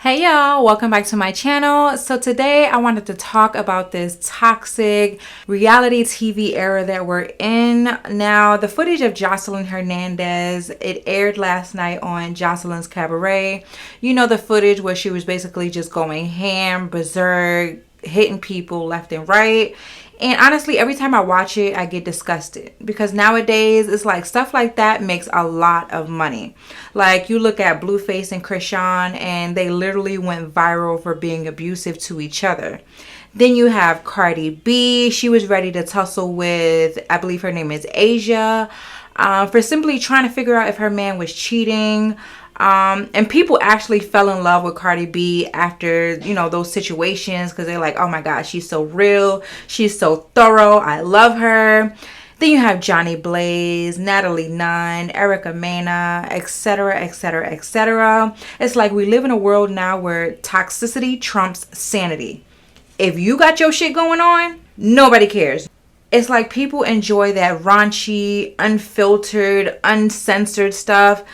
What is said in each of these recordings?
Hey y'all, welcome back to my channel. So today I wanted to talk about this toxic reality TV era that we're in. Now, the footage of Jocelyn Hernandez, it aired last night on Jocelyn's Cabaret. You know, the footage where she was basically just going ham, berserk, hitting people left and right. And honestly, every time I watch it, I get disgusted because nowadays it's like stuff like that makes a lot of money. Like you look at Blueface and Krishan, and they literally went viral for being abusive to each other. Then you have Cardi B. She was ready to tussle with, I believe her name is Asia, for simply trying to figure out if her man was cheating. And people actually fell in love with Cardi B after, those situations because they're like, oh my God, she's so real. She's so thorough. I love her. Then you have Johnny Blaze, Natalie Nunn, Erica Mena, etc., etc., etc. It's like we live in a world now where toxicity trumps sanity. If you got your shit going on, nobody cares. It's like people enjoy that raunchy, unfiltered, uncensored stuff.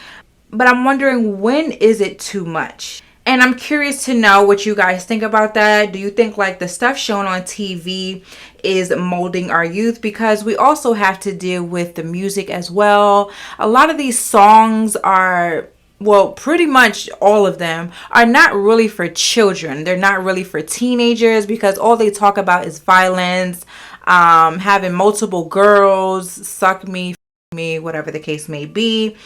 But I'm wondering, when is it too much? And I'm curious to know what you guys think about that. Do you think like the stuff shown on TV is molding our youth? Because we also have to deal with the music as well. A lot of these songs are, well, pretty much all of them are not really for children. They're not really for teenagers because all they talk about is violence, having multiple girls suck me, whatever the case may be.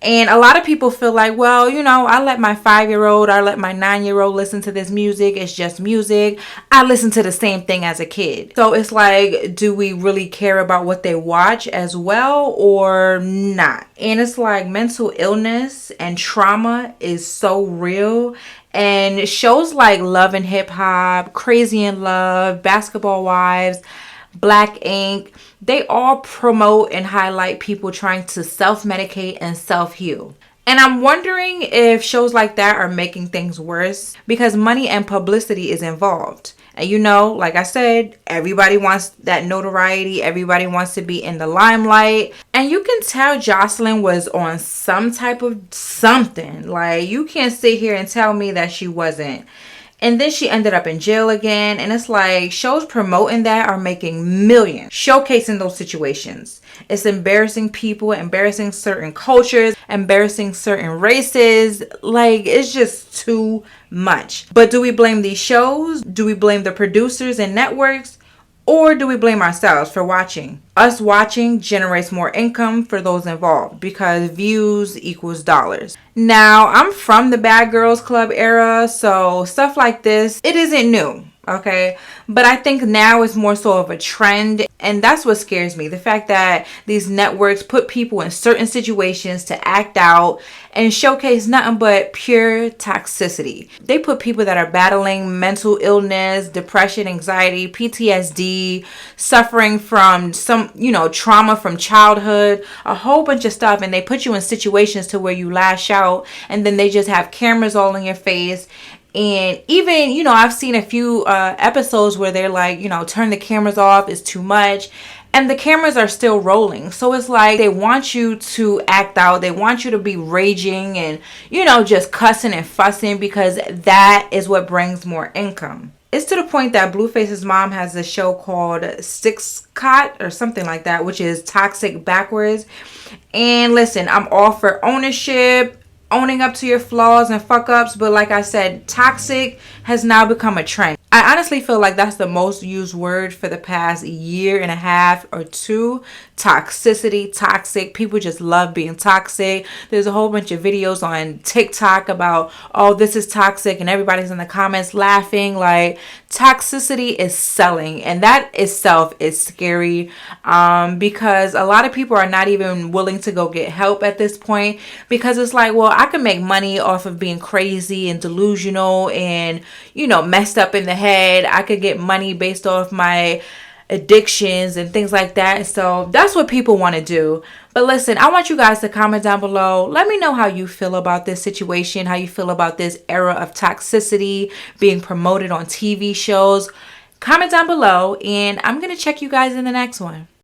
And a lot of people feel like, well, I let my 5-year-old, I let my 9-year-old listen to this music. It's just music. I listened to the same thing as a kid. So it's like, do we really care about what they watch as well or not? And it's like mental illness and trauma is so real. And shows like Love and Hip Hop, Crazy in Love, Basketball Wives, Black Ink, they all promote and highlight people trying to self-medicate and self-heal. And I'm wondering if shows like that are making things worse because money and publicity is involved. And like I said, everybody wants that notoriety. Everybody wants to be in the limelight. And you can tell Jocelyn was on some type of something. Like, you can't sit here and tell me that she wasn't. And then she ended up in jail again. And it's like shows promoting that are making millions, showcasing those situations. It's embarrassing people, embarrassing certain cultures, embarrassing certain races. Like, it's just too much. But do we blame these shows? Do we blame the producers and networks? Or do we blame ourselves for watching? Us watching generates more income for those involved because views equals dollars. Now, I'm from the Bad Girls Club era, so stuff like this, it isn't new. Okay, but I think now it's more so of a trend, and that's what scares me. The fact that these networks put people in certain situations to act out and showcase nothing but pure toxicity. They put people that are battling mental illness, depression, anxiety, PTSD, suffering from some, trauma from childhood, a whole bunch of stuff, and they put you in situations to where you lash out, and then they just have cameras all in your face. And even, I've seen a few episodes where they're like, turn the cameras off, it's too much. And the cameras are still rolling. So it's like they want you to act out. They want you to be raging and, just cussing and fussing because that is what brings more income. It's to the point that Blueface's mom has a show called Six Cot or something like that, which is toxic backwards. And listen, I'm all for ownership, owning up to your flaws and fuck ups, but like I said, toxic has now become a trend. I honestly feel like that's the most used word for the past year and a half or two. Toxicity, toxic. People just love being toxic. There's a whole bunch of videos on TikTok about, oh, this is toxic, and everybody's in the comments laughing. Like, toxicity is selling, and that itself is scary because a lot of people are not even willing to go get help at this point because it's like, well, I can make money off of being crazy and delusional and, messed up in the head. I could get money based off my addictions and things like that. So that's what people want to do. But listen, I want you guys to comment down below. Let me know how you feel about this situation, how you feel about this era of toxicity being promoted on TV shows. Comment down below, and I'm going to check you guys in the next one.